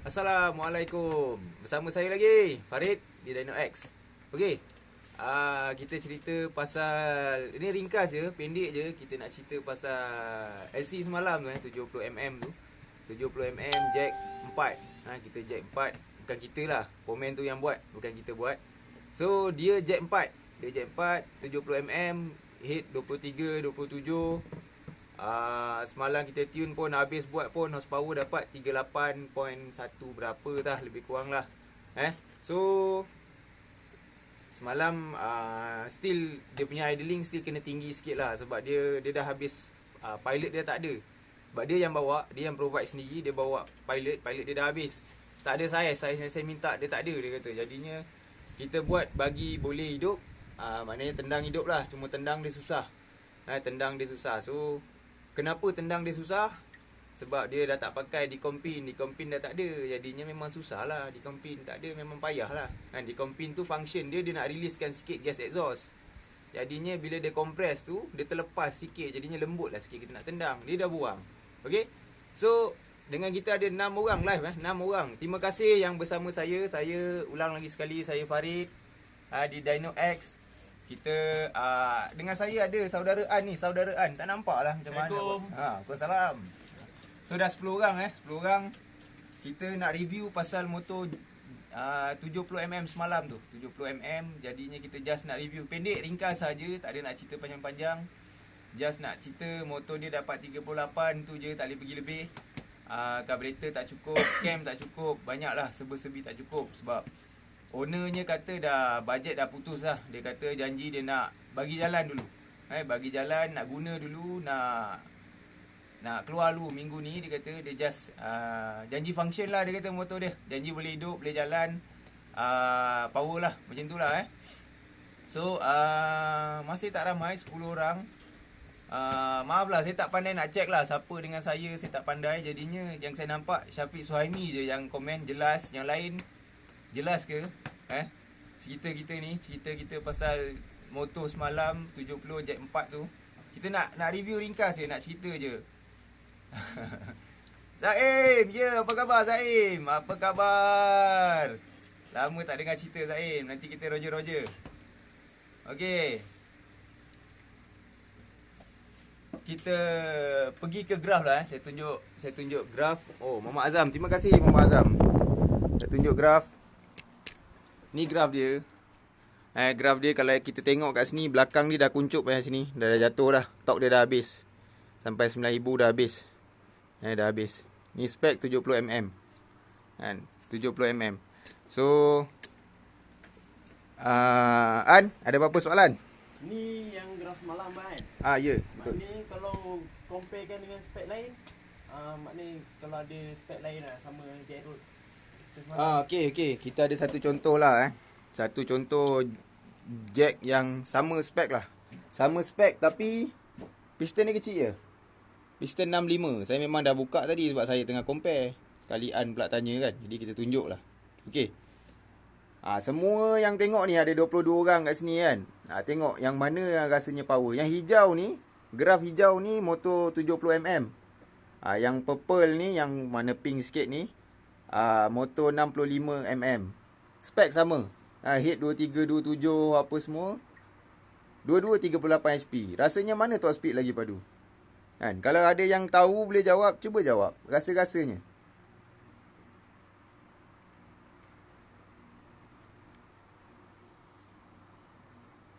Assalamualaikum. Bersama saya lagi Farid di Dino X. Okey. Kita cerita pasal ini ringkas je, pendek je. Kita nak cerita pasal LC semalam tu 70mm tu. 70mm jack 4. Kita jack 4. Bukan kita lah. Komen tu yang buat, bukan kita buat. So dia jack 4. Dia jack 4 70mm hit 23 27. Semalam kita tune pun habis buat pun horsepower dapat 38.1 berapa dah, lebih kurang lah. So semalam still dia punya idling still kena tinggi sikit lah. Sebab dia dah habis, pilot dia tak ada. Sebab dia yang bawa, dia yang provide sendiri. Dia bawa pilot dia dah habis. Tak ada saya minta, dia tak ada, dia kata. Jadinya kita buat bagi boleh hidup, maknanya tendang hidup lah. Cuma tendang dia susah. Tendang dia susah. So kenapa tendang dia susah? Sebab dia dah tak pakai decompin dah tak ada. Jadinya memang susah lah. Decompin tak ada, memang payah lah. Decompin tu function dia nak releasekan sikit gas exhaust. Jadinya bila dia compress tu, dia terlepas sikit. Jadinya lembut lah sikit kita nak tendang. Dia dah buang. Okay. So dengan kita ada 6 orang live. 6 orang. Terima kasih yang bersama saya. Saya ulang lagi sekali, saya Farid di Dino X. Kita dengan saya ada saudara An ni. Saudara An tak nampak lah macam mana. Waalaikumsalam. So dah 10 orang 10 orang. Kita nak review pasal motor 70mm semalam tu. 70mm. Jadinya kita just nak review pendek, ringkas saja. Tak ada nak cerita panjang-panjang. Just nak cerita motor dia dapat 38 tu je, tak boleh pergi lebih. Carburetor tak cukup, cam tak cukup, banyaklah serba-serbi tak cukup. Sebab ownernya kata dah bajet dah putus lah. Dia kata janji dia nak bagi jalan dulu. Bagi jalan, nak guna dulu, nak keluar dulu minggu ni. Dia kata dia just janji function lah, dia kata motor dia. Janji boleh hidup, boleh jalan, power lah, macam tu lah. So masih tak ramai, 10 orang. Maaf lah, saya tak pandai nak check lah siapa dengan saya tak pandai. Jadinya yang saya nampak Syafiq Suhaimi je yang komen jelas. Yang lain jelas ke? Cerita kita pasal motor semalam 70 Jack 4 tu. Kita nak review ringkas je, nak cerita je. Zaim, apa khabar Zaim? Apa khabar? Lama tak dengar cerita Zaim. Nanti kita roger. Okey. Kita pergi ke graf lah. Saya tunjuk graf. Oh, Muhammad Azam. Terima kasih Muhammad Azam. Saya tunjuk graf. Ni graf dia. Graf dia kalau kita tengok kat sini, belakang dia dah kuncup kat sini. Dah jatuh dah. Tok dia dah habis. Sampai 9,000 dah habis. Dah habis. Ni spek 70mm. 70mm. So An, ada apa-apa soalan? Ni yang graf malam kan? Ya, betul. Maknanya kalau comparekan dengan spek lain, maknanya kalau ada spek lain lah sama Jet Road. Okey. Kita ada satu contoh lah. Satu contoh jack yang sama spek lah. Sama spek tapi piston dia kecil je. Piston 65. Saya memang dah buka tadi sebab saya tengah compare. Sekali An pula tanya kan. Jadi kita tunjuk lah. Okey. Semua yang tengok ni ada 22 orang kat sini kan. Tengok yang mana yang rasanya power. Yang hijau ni, graf hijau ni motor 70mm. Yang purple ni, yang mana pink sikit ni, motor 65mm. Spek sama. Hit 23, 27 apa semua. Dua-dua 38 HP. Rasanya mana top speed lagi padu? Kalau ada yang tahu boleh jawab, cuba jawab. Rasa-rasanya.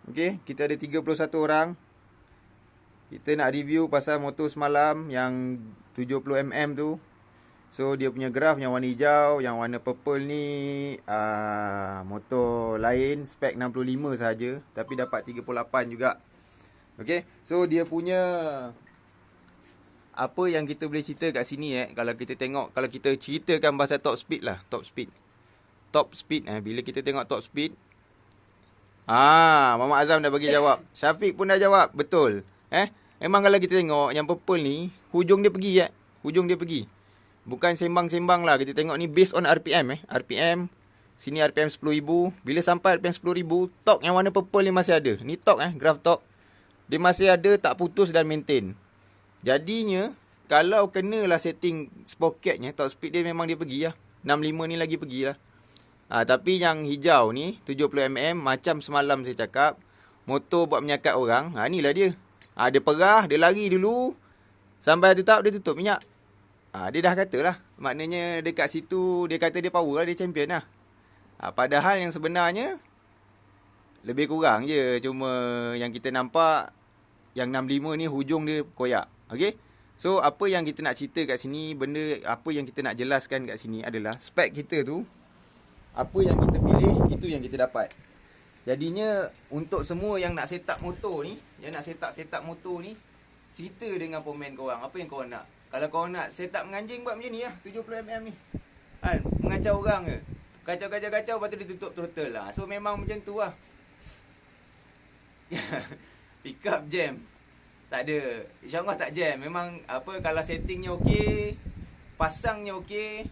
Okey, kita ada 31 orang. Kita nak review pasal motor semalam yang 70mm tu. So dia punya graf yang warna hijau, yang warna purple ni motor lain, spek 65 saja tapi dapat 38 juga. Okey, so dia punya apa yang kita boleh cerita kat sini kalau kita tengok, kalau kita ceritakan pasal top speed lah, top speed bila kita tengok top speed, Muhammad Azam dah bagi jawab. Syafiq pun dah jawab. Betul. Memang kalau kita tengok yang purple ni, hujung dia pergi hujung dia pergi. Bukan sembang-sembang lah. Kita tengok ni based on RPM RPM. Sini RPM 10,000. Bila sampai RPM 10,000, torque yang warna purple ni masih ada. Ni torque graf torque. Dia masih ada, tak putus dan maintain. Jadinya kalau kenalah setting sprocketnya, top speed dia memang dia pergi lah. 65 ni lagi pergilah. Tapi yang hijau ni 70mm macam semalam saya cakap, motor buat menyakat orang. Inilah dia. Dia perah, dia lari dulu sampai tu tak dia tutup minyak. Dia dah katalah, maknanya dekat situ dia kata dia power lah, dia champion lah. Padahal yang sebenarnya lebih kurang je, cuma yang kita nampak yang 65 ni hujung dia koyak. Okey. So apa yang kita nak cerita kat sini, benda apa yang kita nak jelaskan kat sini adalah spek kita tu, apa yang kita pilih itu yang kita dapat. Jadinya untuk semua yang nak set up motor ni, yang nak set up motor ni, cerita dengan pemain korang apa yang korang nak. Kalau korang nak set up menganjing, buat macam ni lah, 70mm ni. Mengacau orang ke. Kacau, lepas tu dia tutup throttle lah. So memang macam tu lah. Pick up jam. Tak ada. InsyaAllah tak jam. Memang kalau settingnya okey, pasangnya okey,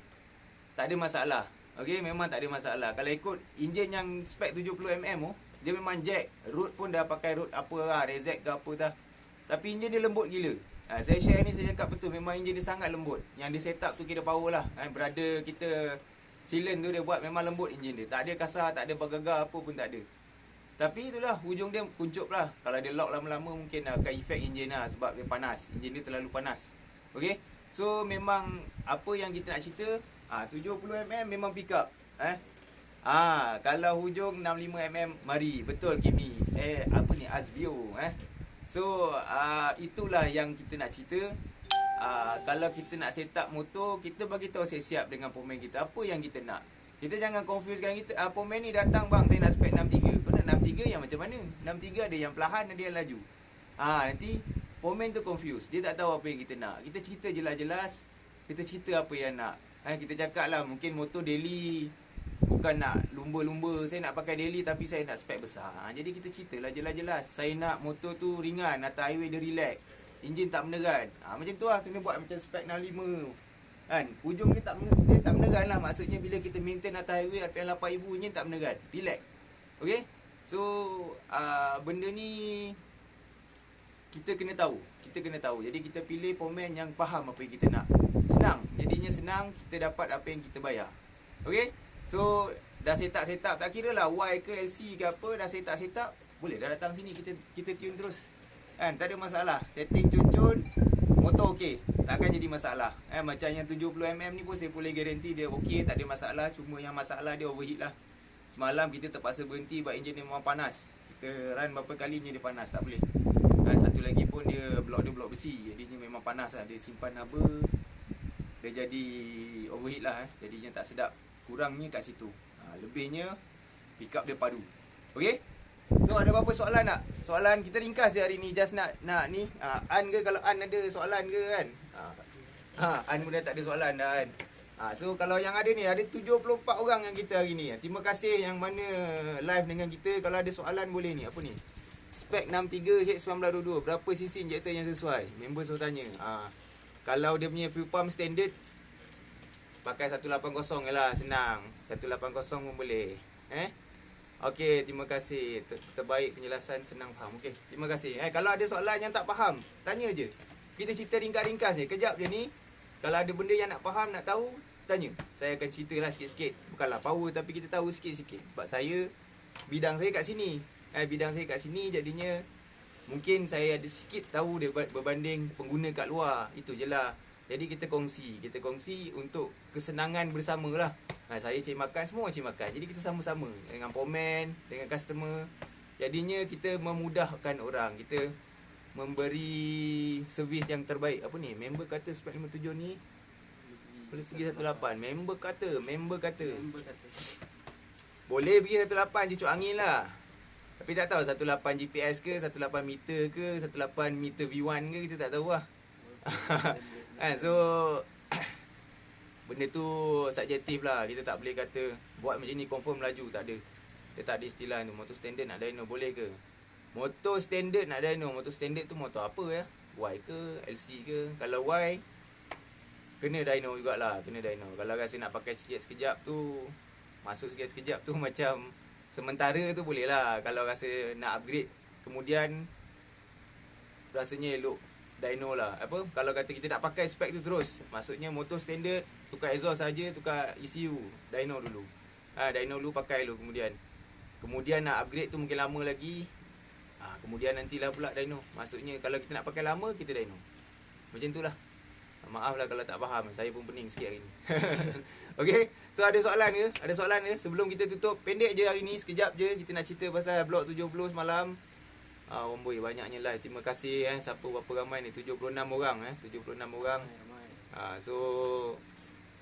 tak ada masalah. Okey, memang tak ada masalah. Kalau ikut enjin yang spek 70mm tu, dia memang jack. Root pun dah pakai root Rezek ke apa dah. Tapi enjin dia lembut gila. Saya share ni, saya cakap betul, memang enjin dia sangat lembut. Yang dia set up tu kira power lah. Brother kita Silen tu dia buat memang lembut enjin dia. Tak ada kasar, tak ada bergegar apa pun tak ada. Tapi itulah, hujung dia kuncup lah. Kalau dia lock lama-lama mungkin akan efek enjin lah, sebab dia panas. Enjin dia terlalu panas. Okay. So memang apa yang kita nak cerita, 70mm memang pick up. Kalau hujung 65mm, mari. Betul Kimi. Azbio. So itulah yang kita nak cerita. Kalau kita nak set up motor, kita bagi tahu siap-siap dengan pemain kita apa yang kita nak. Kita jangan confusekan kita. Pemain ni datang, bang saya nak spek 63. Kau nak 63 yang macam mana? 63 ada yang perlahan, ada yang laju. Nanti pemain tu confuse. Dia tak tahu apa yang kita nak. Kita cerita jelas-jelas. Kita cerita apa yang nak. Kita cakap lah, mungkin motor daily, bukan nak lumba-lumba. Saya nak pakai daily tapi saya nak spek besar. Jadi kita cerita lah jelas-jelas. Saya nak motor tu ringan, atas highway dia relax, enjin tak meneran. Macam tu lah, kena buat macam spek 65. Hujung dia tak meneran lah. Maksudnya bila kita maintain atas highway RPM 8000, enjin tak meneran, relax. Okay. So benda ni kita kena tahu. Jadi kita pilih pemain yang faham apa yang kita nak. Senang. Jadinya senang, kita dapat apa yang kita bayar. Okay. So dah set up, tak kira lah Y ke LC ke apa, dah set up, boleh dah datang sini, kita tune terus. Tak ada masalah. Setting cun-cun, motor okey, takkan jadi masalah. Macam yang 70mm ni pun saya boleh garanti dia okey, tak ada masalah. Cuma yang masalah dia overheat lah. Semalam kita terpaksa berhenti sebab enjin dia memang panas. Kita run berapa kali enjin dia panas, tak boleh. Satu lagi pun dia blok besi, jadinya memang panas lah. Dia simpan haba, dia jadi overheat lah. Jadinya tak sedap. Kurangnya kat situ. Lebihnya pick up dia padu. Okey. So ada apa-apa soalan tak? Soalan kita ringkas je hari ni. Just nak ni An ke, kalau An ada soalan ke kan? An pun dah tak ada soalan dah kan. So kalau yang ada ni, ada 74 orang yang kita hari ni. Terima kasih yang mana live dengan kita. Kalau ada soalan boleh ni. Apa ni? Spek 63 H1922. Berapa cc injektor yang sesuai? Member suruh tanya. Kalau dia punya fuel pump standard, pakai 180 je lah, senang. 180 pun boleh. Okey, terima kasih. Terbaik penjelasan, senang faham. Okey, terima kasih. Kalau ada soalan yang tak faham, tanya je. Kita cerita ringkas-ringkas je. Kejap je ni. Kalau ada benda yang nak faham, nak tahu, tanya. Saya akan ceritalah sikit-sikit. Bukanlah power, tapi kita tahu sikit-sikit. Sebab saya, bidang saya kat sini. Jadinya mungkin saya ada sikit tahu dia berbanding pengguna kat luar. Itu je lah. Jadi kita kongsi untuk kesenangan bersama lah. Saya cari makan, semua cari makan. Jadi kita sama-sama dengan pemain, dengan customer. Jadinya kita memudahkan orang. Kita memberi servis yang terbaik. Apa ni? Member kata spek 57 ni boleh pergi 18. Member kata boleh pergi 18 cucuk angin lah. Tapi tak tahu 18 GPS ke, 18 meter ke, 18 meter V1 ke, kita tak tahu lah. So benda tu subjektif lah. Kita tak boleh kata buat macam ni confirm laju. Tak ada. Dia tak ada istilah tu. Motor standard nak dyno boleh ke? Motor standard nak dyno. Motor standard tu motor apa ya? Y ke LC ke? Kalau Y kena dyno jugalah. Kalau rasa nak pakai sikit sekejap tu, masuk sikit sekejap tu macam sementara tu boleh lah. Kalau rasa nak upgrade kemudian rasanya elok, dyno lah. Apa, kalau kata kita nak pakai spek tu terus, maksudnya motor standard, tukar exhaust saja, tukar ECU, dyno dulu. Dyno dulu pakai dulu, kemudian nak upgrade tu mungkin lama lagi. Kemudian nantilah pula dyno. Maksudnya kalau kita nak pakai lama, kita dyno. Macam tu lah. Maaf lah kalau tak faham, saya pun pening sikit hari ni. Okay, so ada soalan ke? Ada soalan ke? Sebelum kita tutup, pendek je hari ni, sekejap je. Kita nak cerita pasal blok 70 semalam. Boy, banyaknya live. Terima kasih siapa berapa ramai ni, 76 orang 76 orang. So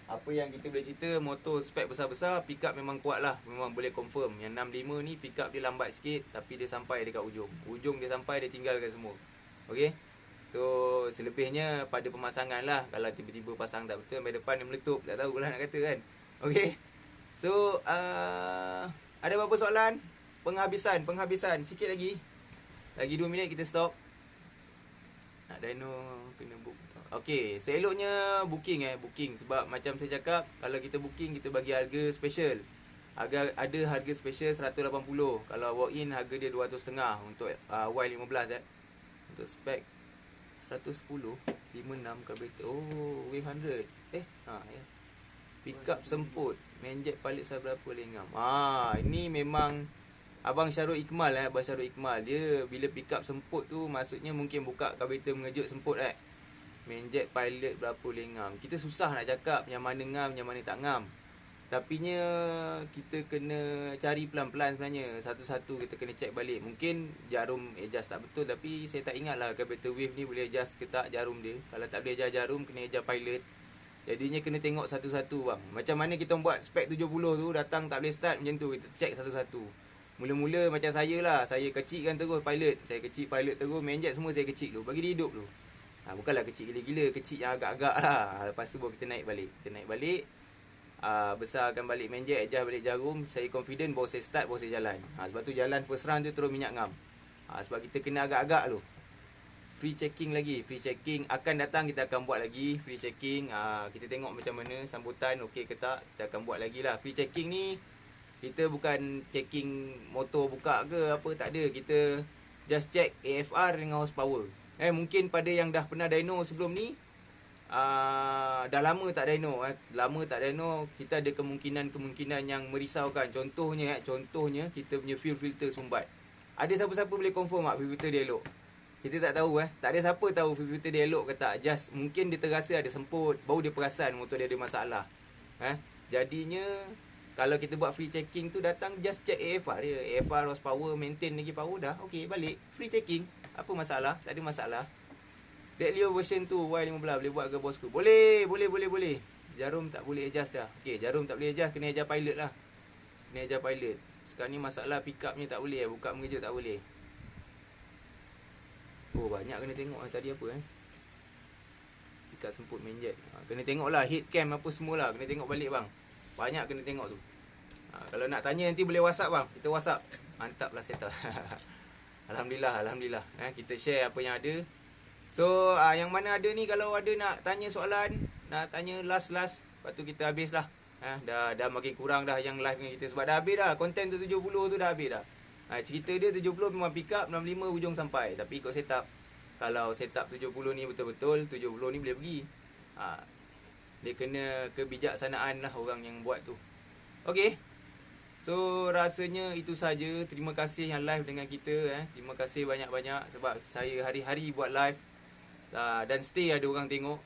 apa yang kita boleh cerita, motor spek besar-besar, pick up memang kuat lah, memang boleh confirm. Yang 65 ni pick up dia lambat sikit, tapi dia sampai dekat ujung dia sampai, dia tinggalkan semua. Okay, so selebihnya pada pemasangan lah. Kalau tiba-tiba pasang tak betul, sampai depan dia meletup, tak tahulah nak kata kan. Okay, so ada berapa soalan? Penghabisan sikit lagi 2 minit kita stop. Nak dyno kena book. Okey, seeloknya booking sebab macam saya cakap, kalau kita booking kita bagi harga special. Ada harga special 180. Kalau walk in harga dia 200.5 untuk Y15 Untuk spek 110 56 carburetor. Oh, wave 100. Pick up semput, menjet palit seberapa lengam. Ini memang Abang Syarul Ikmal dia bila pick up semput tu maksudnya mungkin buka carburetor mengejut semput Menjet pilot berapa lengam. Kita susah nak cakap yang mana ngam, yang mana tak ngam. Tapinya kita kena cari pelan-pelan sebenarnya. Satu-satu kita kena check balik. Mungkin jarum adjust tak betul, tapi saya tak ingat lah carburetor wave ni boleh adjust ke tak jarum dia. Kalau tak boleh adjust jarum, kena adjust pilot. Jadinya kena tengok satu-satu bang. Macam mana kita buat spek 70 tu, datang tak boleh start macam tu. Kita check satu-satu. Mula-mula macam saya lah, saya kecilkan terus pilot. Saya kecil pilot terus, menjet semua saya kecil dulu, bagi dia hidup dulu. Bukanlah kecil gila-gila, kecil yang agak-agak lah. Lepas tu baru kita naik balik. Besarkan balik menjet, adjust balik jarum. Saya confident baru saya start, baru saya jalan. Sebab tu jalan first run tu terus minyak ngam. Sebab kita kena agak-agak dulu. Free checking akan datang, kita akan buat lagi free checking. Kita tengok macam mana sambutan, okey ke tak, kita akan buat lagi lah. Free checking ni kita bukan checking motor buka ke apa, tak ada. Kita just check AFR dengan horsepower. Mungkin pada yang dah pernah dyno sebelum ni, dah lama tak dyno, kita ada kemungkinan yang merisaukan. Contohnya kita punya fuel filter sumbat. Ada siapa-siapa boleh confirm tak fuel filter dia elok? Kita tak tahu tak ada siapa tahu fuel filter dia elok ke tak. Just mungkin dia terasa ada semput, baru dia perasan motor dia ada masalah. Jadinya kalau kita buat free checking tu, datang just check AFR dia. AFR, horsepower, maintain lagi power, dah okey, balik free checking. Apa masalah? Tak ada masalah. Deadlio version tu Y15 boleh buat ke bosku? Boleh. Jarum tak boleh adjust dah. Okey, jarum tak boleh adjust, kena adjust pilot lah. Sekarang ni masalah pick upnya tak boleh, buka mengejut tak boleh. Oh, banyak kena tengok tadi apa pick up semput menjet. Kena tengok lah head cam apa semualah, kena tengok balik bang. Banyak kena tengok tu. Kalau nak tanya nanti boleh WhatsApp bang. Kita WhatsApp. Mantap lah setup. Alhamdulillah. Kita share apa yang ada. So yang mana ada ni, kalau ada nak tanya soalan, nak tanya last, lepas tu kita habis lah. Dah makin kurang dah yang live dengan kita, sebab dah habis dah. Konten tu 70 tu dah habis dah. Cerita dia 70 memang pick up, 65 hujung sampai. Tapi ikut setup. Kalau setup 70 ni betul-betul, 70 ni boleh pergi. Dia kena kebijaksanaan lah orang yang buat tu. Okay, so rasanya itu saja. Terima kasih yang live dengan kita. Terima kasih banyak-banyak, sebab saya hari-hari buat live dan stay ada orang tengok.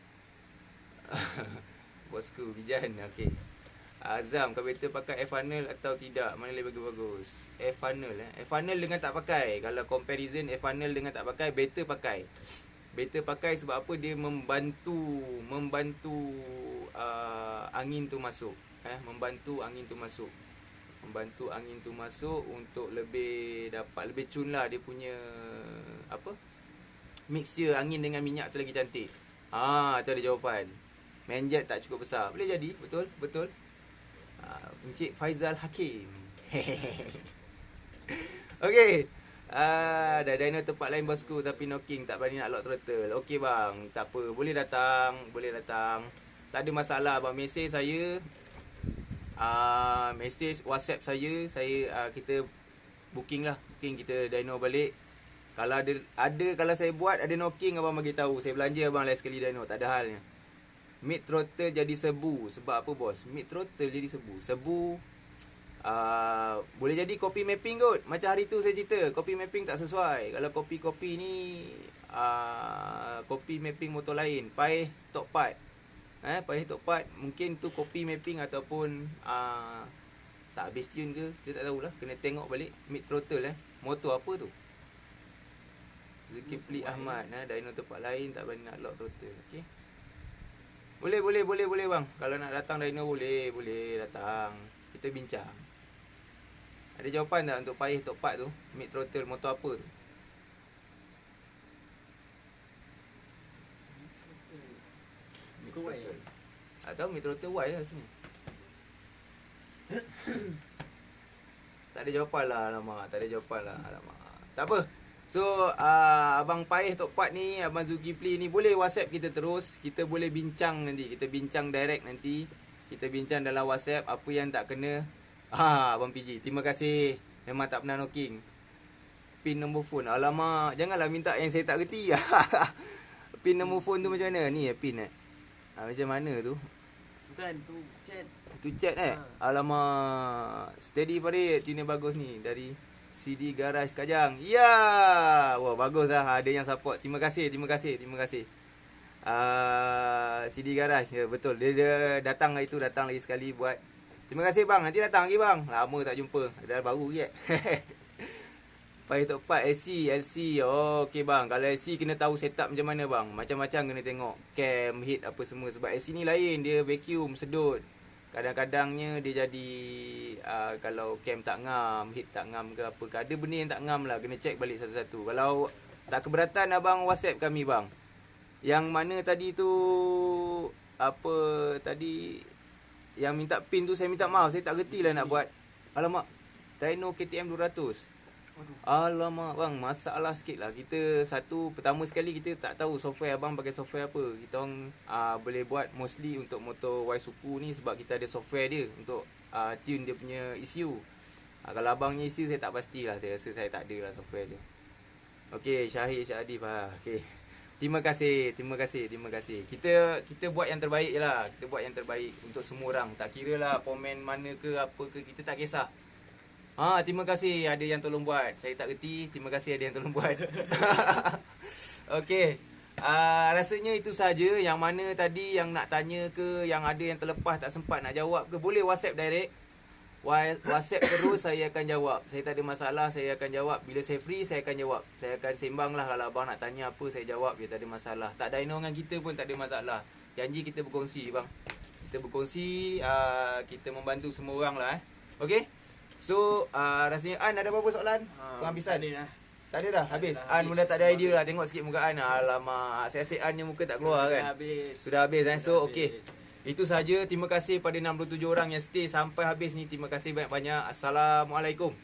Bosku Bijan. Okay, Azam, carburetor pakai F-funnel atau tidak? Mana lebih bagus? F-funnel F-funnel dengan tak pakai. Kalau comparison F-funnel dengan tak pakai, better pakai sebab apa? Dia membantu angin tu masuk. Membantu angin tu masuk untuk dapat lebih cun lah dia punya mixture angin dengan minyak tu lagi cantik. Tu ada jawapan. Menjet tak cukup besar. Boleh jadi, betul. Encik Faizal Hakim. Okey. Dah dyno tempat lain bosku, tapi knocking tak berani nak lock throttle. Okey bang, tak apa, boleh datang. Tak ada masalah bang. Mesej saya, mesej WhatsApp saya, kita booking kita dyno balik. Kalau ada kalau saya buat ada knocking abang bagi tahu. Saya belanja abang lain sekali dyno, tak ada halnya. Mid throttle jadi sebu. Sebab apa bos? Mid throttle jadi sebu. Sebu boleh jadi copy mapping kot. Macam hari tu saya cerita, copy mapping tak sesuai. Kalau copy ni copy mapping motor lain, paih top part. Paih top part mungkin tu copy mapping ataupun tak habis tune ke, saya tak tahulah. Kena tengok balik mid throttle motor apa tu. Zulkifli Ahmad dyno tempat lain tak berani nak lock throttle. Okey. Boleh bang. Kalau nak datang dyno boleh datang. Kita bincang. Ada jawapan tak untuk paih top part tu? Mid throttle motor apa tu? Mid throttle. Tak tahu mid throttle Y lah sini. Tak ada jawapan lah, alamak. Tak apa. So abang paih top part ni, abang Zulkifli ni boleh WhatsApp kita terus. Kita boleh bincang nanti. Kita bincang direct nanti. Kita bincang dalam WhatsApp apa yang tak kena. Abang PG, terima kasih. Memang tak pernah knocking. Pin nombor phone. Alamak, janganlah minta yang saya tak kerti. Pin nombor phone tu macam mana? Ni pin macam mana tu? Bukan, tu chat. Tu chat Alamak. Steady Farid, tune bagus ni dari CD Garage Kajang. Ya. Wah, bagus lah. Ada yang support. Terima kasih. CD Garage. Ya, betul. Dia datang hari tu, datang lagi sekali buat. Terima kasih bang. Nanti datang lagi bang. Lama tak jumpa. Dah baru ke? Pakai top part LC. Oh, okey bang. Kalau LC kena tahu setup macam mana bang. Macam-macam kena tengok. Cam, heat apa semua. Sebab LC ni lain. Dia vacuum, sedut. Kadang-kadangnya dia jadi kalau cam tak ngam, heat tak ngam ke apa ke. Ada benda yang tak ngam lah. Kena check balik satu-satu. Kalau tak keberatan abang WhatsApp kami bang. Yang mana tadi tu apa tadi yang minta pin tu, saya minta maaf, saya tak gerti lah nak buat. Alamak, dyno KTM 200. Alamak bang, masalah sikit lah. Kita pertama sekali kita tak tahu software abang pakai software apa. Kita orang boleh buat mostly untuk motor Waisuku ni sebab kita ada software dia untuk tune dia punya ECU. Kalau abangnya ECU saya tak pastilah, saya rasa saya tak ada lah software dia. Okey, Syahid Syadif okey. Terima kasih. Kita buat yang terbaik je lah. Kita buat yang terbaik untuk semua orang. Tak kira lah komen mana ke apa ke, kita tak kisah. Terima kasih ada yang tolong buat. Saya tak reti. Terima kasih ada yang tolong buat. Okey. Rasanya itu saja. Yang mana tadi yang nak tanya ke, yang ada yang terlepas tak sempat nak jawab ke, boleh WhatsApp direct. WhatsApp terus, saya akan jawab. Saya tak ada masalah, saya akan jawab. Bila saya free, saya akan jawab. Saya akan sembang lah. Kalau abang nak tanya apa, saya jawab. Dia tak ada masalah. Tak dyno dengan kita pun tak ada masalah. Janji kita berkongsi bang. Kita berkongsi, kita membantu semua orang lah. Okay. So rasanya An ada apa-apa soalan? Penghabisan? Tak ada dah? Habis? An pun dah tak ada idea lah. Tengok sikit muka An. Alamak, asyik-asyik An yang muka tak keluar kan? Sudah habis. So okay. Itu saja. Terima kasih pada 67 orang yang stay sampai habis ni. Terima kasih banyak-banyak. Assalamualaikum.